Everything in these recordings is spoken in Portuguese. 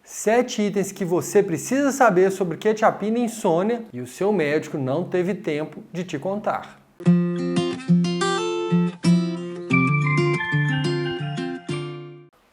7 itens que você precisa saber sobre quetiapina e insônia e o seu médico não teve tempo de te contar.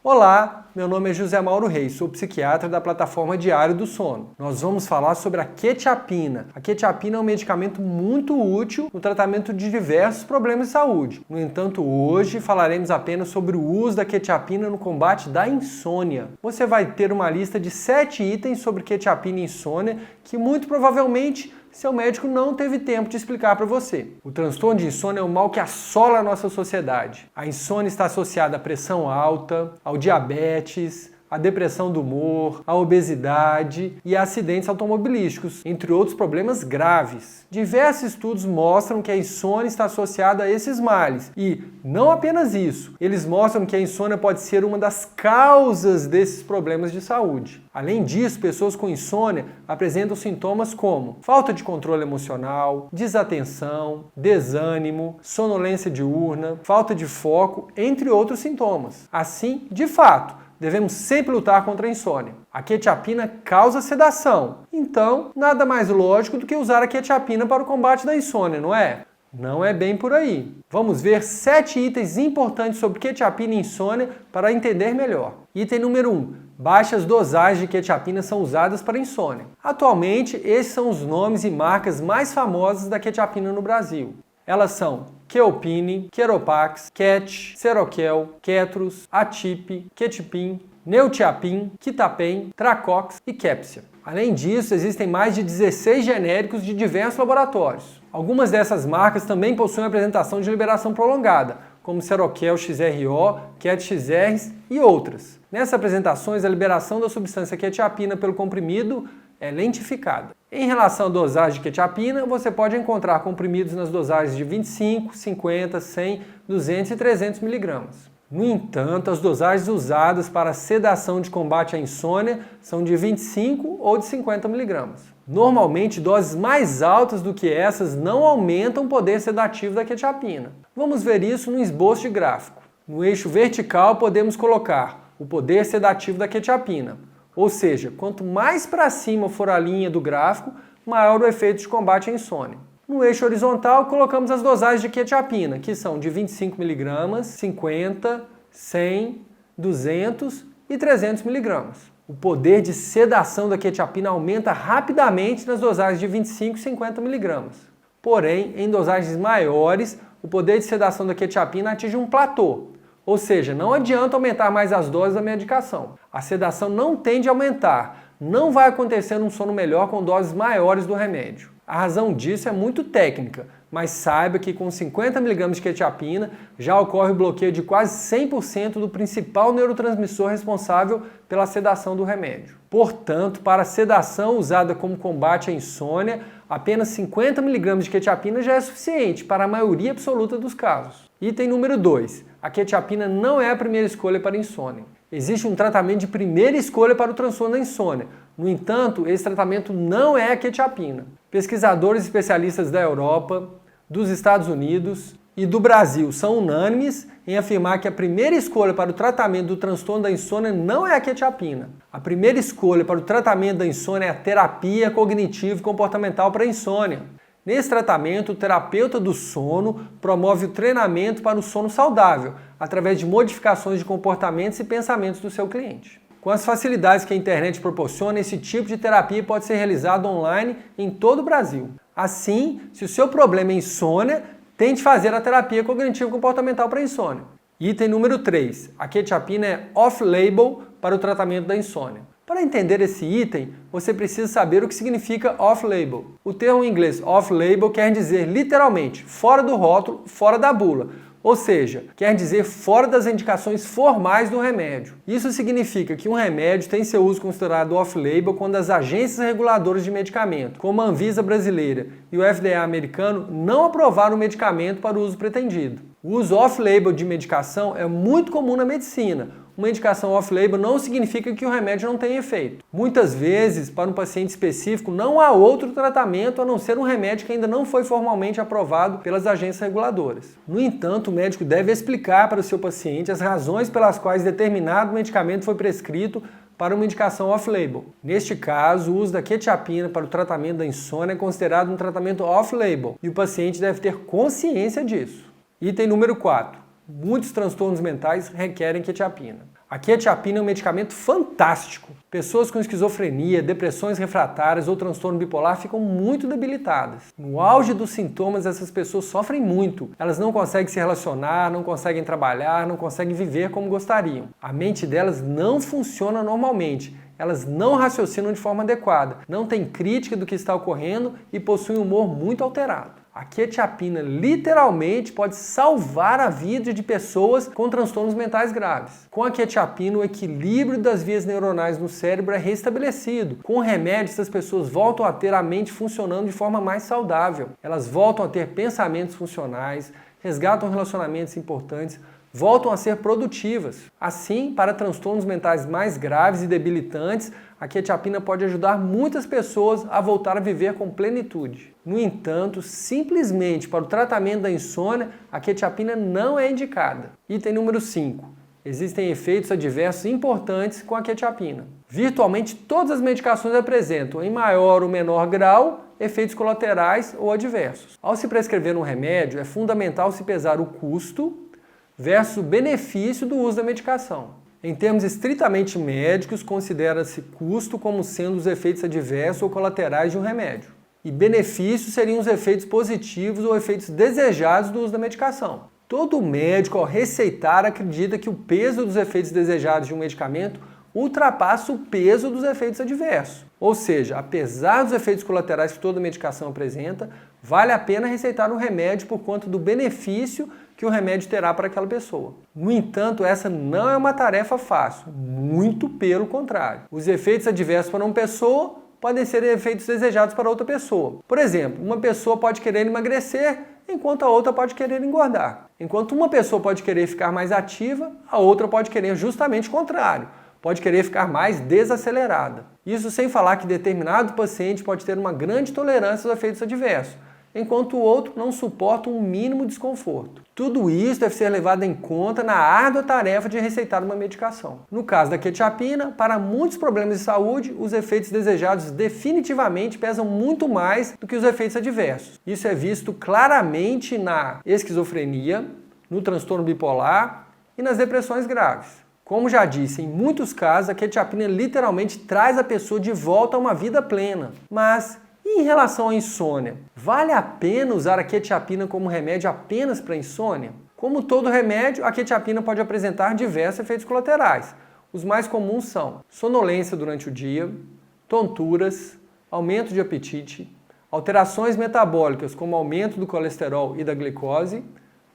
Olá, meu nome é José Mauro Reis, sou psiquiatra da plataforma Diário do Sono. Nós vamos falar sobre a quetiapina. A quetiapina é um medicamento muito útil no tratamento de diversos problemas de saúde. No entanto, hoje falaremos apenas sobre o uso da quetiapina no combate da insônia. Você vai ter uma lista de 7 itens sobre quetiapina e insônia que muito provavelmente seu médico não teve tempo de explicar para você. O transtorno de insônia é um mal que assola a nossa sociedade. A insônia está associada à pressão alta, ao diabetes, à depressão do humor, à obesidade e a acidentes automobilísticos, entre outros problemas graves. Diversos estudos mostram que a insônia está associada a esses males. E não apenas isso, eles mostram que a insônia pode ser uma das causas desses problemas de saúde. Além disso, pessoas com insônia apresentam sintomas como falta de controle emocional, desatenção, desânimo, sonolência diurna, falta de foco, entre outros sintomas. Assim, de fato, devemos sempre lutar contra a insônia. A quetiapina causa sedação, então nada mais lógico do que usar a quetiapina para o combate da insônia, não é? Não é bem por aí. Vamos ver 7 itens importantes sobre quetiapina e insônia para entender melhor. Item número 1. Baixas dosagens de quetiapina são usadas para insônia. Atualmente, esses são os nomes e marcas mais famosas da quetiapina no Brasil. Elas são Keopine, Keropax, Ket, Seroquel, Ketrus, Atip, Ketipin, Neutiapin, Quitapem, Tracox e Kepsia. Além disso, existem mais de 16 genéricos de diversos laboratórios. Algumas dessas marcas também possuem apresentação de liberação prolongada, como Seroquel XRO, Ket XR e outras. Nessas apresentações, a liberação da substância quetiapina pelo comprimido é lentificada. Em relação à dosagem de quetiapina, você pode encontrar comprimidos nas dosagens de 25, 50, 100, 200 e 300 mg. No entanto, as dosagens usadas para sedação de combate à insônia são de 25 ou de 50 mg. Normalmente, doses mais altas do que essas não aumentam o poder sedativo da quetiapina. Vamos ver isso no esboço de gráfico. No eixo vertical, podemos colocar o poder sedativo da quetiapina. Ou seja, quanto mais para cima for a linha do gráfico, maior o efeito de combate à insônia. No eixo horizontal, colocamos as dosagens de quetiapina, que são de 25 mg, 50, 100, 200 e 300 mg. O poder de sedação da quetiapina aumenta rapidamente nas dosagens de 25 e 50 mg. Porém, em dosagens maiores, o poder de sedação da quetiapina atinge um platô. Ou seja, não adianta aumentar mais as doses da medicação. A sedação não tende a aumentar. Não vai acontecer um sono melhor com doses maiores do remédio. A razão disso é muito técnica, mas saiba que com 50 mg de quetiapina já ocorre o bloqueio de quase 100% do principal neurotransmissor responsável pela sedação do remédio. Portanto, para a sedação usada como combate à insônia, apenas 50 mg de quetiapina já é suficiente para a maioria absoluta dos casos. Item número 2. A quetiapina não é a primeira escolha para insônia. Existe um tratamento de primeira escolha para o transtorno da insônia. No entanto, esse tratamento não é a quetiapina. Pesquisadores especialistas da Europa, dos Estados Unidos e do Brasil são unânimes em afirmar que a primeira escolha para o tratamento do transtorno da insônia não é a quetiapina. A primeira escolha para o tratamento da insônia é a terapia cognitivo-comportamental para a insônia. Nesse tratamento, o terapeuta do sono promove o treinamento para o sono saudável, através de modificações de comportamentos e pensamentos do seu cliente. Com as facilidades que a internet proporciona, esse tipo de terapia pode ser realizado online em todo o Brasil. Assim, se o seu problema é insônia, tente fazer a terapia cognitivo-comportamental para insônia. Item número 3. A quetiapina é off-label para o tratamento da insônia. Para entender esse item, você precisa saber o que significa off-label. O termo em inglês off-label quer dizer literalmente fora do rótulo, fora da bula. Ou seja, quer dizer fora das indicações formais do remédio. Isso significa que um remédio tem seu uso considerado off-label quando as agências reguladoras de medicamento, como a Anvisa brasileira e o FDA americano, não aprovaram o medicamento para o uso pretendido. O uso off-label de medicação é muito comum na medicina. Uma indicação off-label não significa que o remédio não tem efeito. Muitas vezes, para um paciente específico, não há outro tratamento a não ser um remédio que ainda não foi formalmente aprovado pelas agências reguladoras. No entanto, o médico deve explicar para o seu paciente as razões pelas quais determinado medicamento foi prescrito para uma indicação off-label. Neste caso, o uso da quetiapina para o tratamento da insônia é considerado um tratamento off-label e o paciente deve ter consciência disso. Item número 4. Muitos transtornos mentais requerem quetiapina. A quetiapina é um medicamento fantástico. Pessoas com esquizofrenia, depressões refratárias ou transtorno bipolar ficam muito debilitadas. No auge dos sintomas, essas pessoas sofrem muito. Elas não conseguem se relacionar, não conseguem trabalhar, não conseguem viver como gostariam. A mente delas não funciona normalmente. Elas não raciocinam de forma adequada, não têm crítica do que está ocorrendo e possuem um humor muito alterado. A quetiapina literalmente pode salvar a vida de pessoas com transtornos mentais graves. Com a quetiapina, o equilíbrio das vias neuronais no cérebro é restabelecido. Com o remédio, essas pessoas voltam a ter a mente funcionando de forma mais saudável. Elas voltam a ter pensamentos funcionais, resgatam relacionamentos importantes, voltam a ser produtivas. Assim, para transtornos mentais mais graves e debilitantes, a quetiapina pode ajudar muitas pessoas a voltar a viver com plenitude. No entanto, simplesmente para o tratamento da insônia, a quetiapina não é indicada. Item número 5. Existem efeitos adversos importantes com a quetiapina. Virtualmente todas as medicações apresentam, em maior ou menor grau, efeitos colaterais ou adversos. Ao se prescrever um remédio, é fundamental se pesar o custo versus o benefício do uso da medicação. Em termos estritamente médicos, considera-se custo como sendo os efeitos adversos ou colaterais de um remédio. E benefícios seriam os efeitos positivos ou efeitos desejados do uso da medicação. Todo médico, ao receitar, acredita que o peso dos efeitos desejados de um medicamento ultrapassa o peso dos efeitos adversos. Ou seja, apesar dos efeitos colaterais que toda medicação apresenta, vale a pena receitar um remédio por conta do benefício que o remédio terá para aquela pessoa. No entanto, essa não é uma tarefa fácil, muito pelo contrário. Os efeitos adversos para uma pessoa podem ser efeitos desejados para outra pessoa. Por exemplo, uma pessoa pode querer emagrecer, enquanto a outra pode querer engordar. Enquanto uma pessoa pode querer ficar mais ativa, a outra pode querer justamente o contrário. Pode querer ficar mais desacelerada. Isso sem falar que determinado paciente pode ter uma grande tolerância aos efeitos adversos, enquanto o outro não suporta um mínimo desconforto. Tudo isso deve ser levado em conta na árdua tarefa de receitar uma medicação. No caso da quetiapina, para muitos problemas de saúde, os efeitos desejados definitivamente pesam muito mais do que os efeitos adversos. Isso é visto claramente na esquizofrenia, no transtorno bipolar e nas depressões graves. Como já disse, em muitos casos a quetiapina literalmente traz a pessoa de volta a uma vida plena. Mas e em relação à insônia? Vale a pena usar a quetiapina como remédio apenas para insônia? Como todo remédio, a quetiapina pode apresentar diversos efeitos colaterais. Os mais comuns são sonolência durante o dia, tonturas, aumento de apetite, alterações metabólicas como aumento do colesterol e da glicose,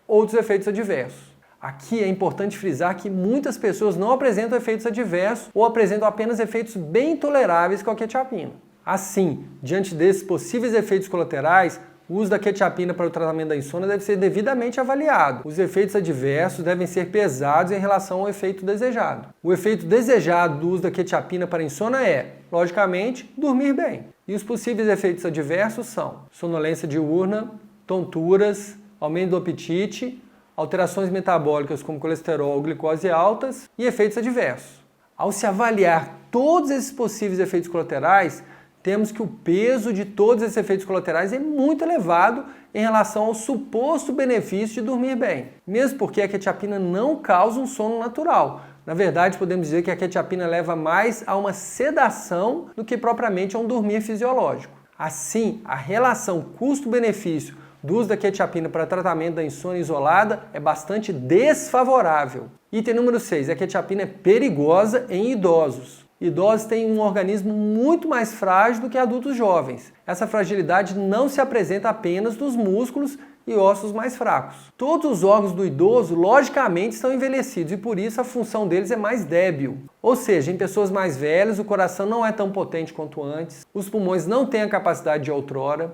outros efeitos adversos. Aqui é importante frisar que muitas pessoas não apresentam efeitos adversos ou apresentam apenas efeitos bem toleráveis com a quetiapina. Assim, diante desses possíveis efeitos colaterais, o uso da quetiapina para o tratamento da insônia deve ser devidamente avaliado. Os efeitos adversos devem ser pesados em relação ao efeito desejado. O efeito desejado do uso da quetiapina para a insônia é, logicamente, dormir bem. E os possíveis efeitos adversos são sonolência diurna, tonturas, aumento do apetite, alterações metabólicas como colesterol ou glicose altas e efeitos adversos. Ao se avaliar todos esses possíveis efeitos colaterais, temos que o peso de todos esses efeitos colaterais é muito elevado em relação ao suposto benefício de dormir bem. Mesmo porque a quetiapina não causa um sono natural. Na verdade, podemos dizer que a quetiapina leva mais a uma sedação do que propriamente a um dormir fisiológico. Assim, a relação custo-benefício do uso da quetiapina para tratamento da insônia isolada é bastante desfavorável. Item número 6. A quetiapina é perigosa em idosos. Idosos têm um organismo muito mais frágil do que adultos jovens. Essa fragilidade não se apresenta apenas nos músculos e ossos mais fracos. Todos os órgãos do idoso, logicamente, estão envelhecidos e por isso a função deles é mais débil. Ou seja, em pessoas mais velhas, o coração não é tão potente quanto antes, os pulmões não têm a capacidade de outrora,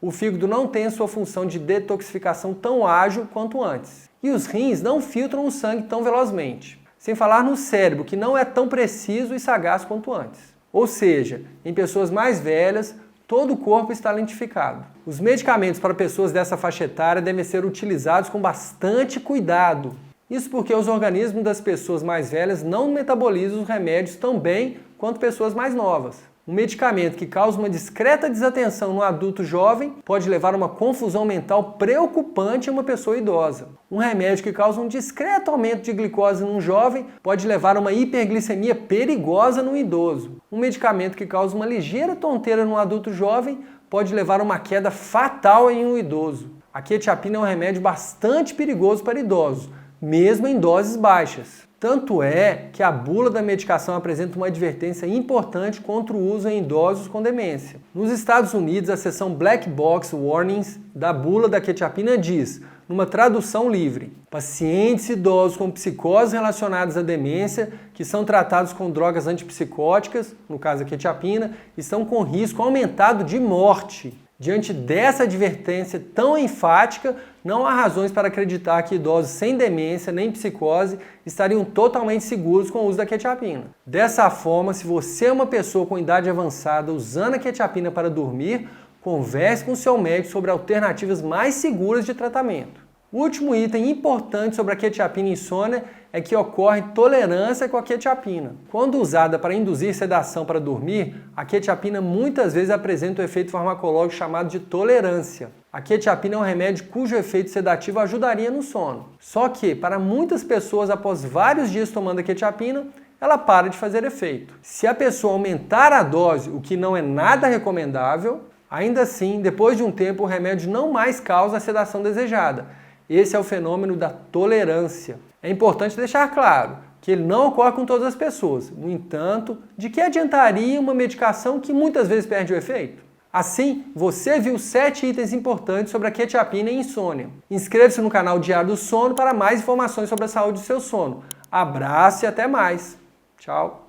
o fígado não tem a sua função de detoxificação tão ágil quanto antes. E os rins não filtram o sangue tão velozmente. Sem falar no cérebro, que não é tão preciso e sagaz quanto antes. Ou seja, em pessoas mais velhas, todo o corpo está lentificado. Os medicamentos para pessoas dessa faixa etária devem ser utilizados com bastante cuidado. Isso porque os organismos das pessoas mais velhas não metabolizam os remédios tão bem quanto pessoas mais novas. Um medicamento que causa uma discreta desatenção no adulto jovem pode levar a uma confusão mental preocupante em uma pessoa idosa. Um remédio que causa um discreto aumento de glicose num jovem pode levar a uma hiperglicemia perigosa num idoso. Um medicamento que causa uma ligeira tonteira num adulto jovem pode levar a uma queda fatal em um idoso. A quetiapina é um remédio bastante perigoso para idosos, mesmo em doses baixas. Tanto é que a bula da medicação apresenta uma advertência importante contra o uso em idosos com demência. Nos Estados Unidos, a seção Black Box Warnings da bula da quetiapina diz, numa tradução livre, pacientes idosos com psicoses relacionadas à demência que são tratados com drogas antipsicóticas, no caso a quetiapina, estão com risco aumentado de morte. Diante dessa advertência tão enfática, não há razões para acreditar que idosos sem demência nem psicose estariam totalmente seguros com o uso da quetiapina. Dessa forma, se você é uma pessoa com idade avançada usando a quetiapina para dormir, converse com seu médico sobre alternativas mais seguras de tratamento. O último item importante sobre a quetiapina e insônia é que ocorre tolerância com a quetiapina. Quando usada para induzir sedação para dormir, a quetiapina muitas vezes apresenta um efeito farmacológico chamado de tolerância. A quetiapina é um remédio cujo efeito sedativo ajudaria no sono. Só que, para muitas pessoas, após vários dias tomando a quetiapina, ela para de fazer efeito. Se a pessoa aumentar a dose, o que não é nada recomendável, ainda assim, depois de um tempo, o remédio não mais causa a sedação desejada. Esse é o fenômeno da tolerância. É importante deixar claro que ele não ocorre com todas as pessoas. No entanto, de que adiantaria uma medicação que muitas vezes perde o efeito? Assim, você viu 7 itens importantes sobre a quetiapina e insônia. Inscreva-se no canal Diário do Sono para mais informações sobre a saúde do seu sono. Abraço e até mais. Tchau.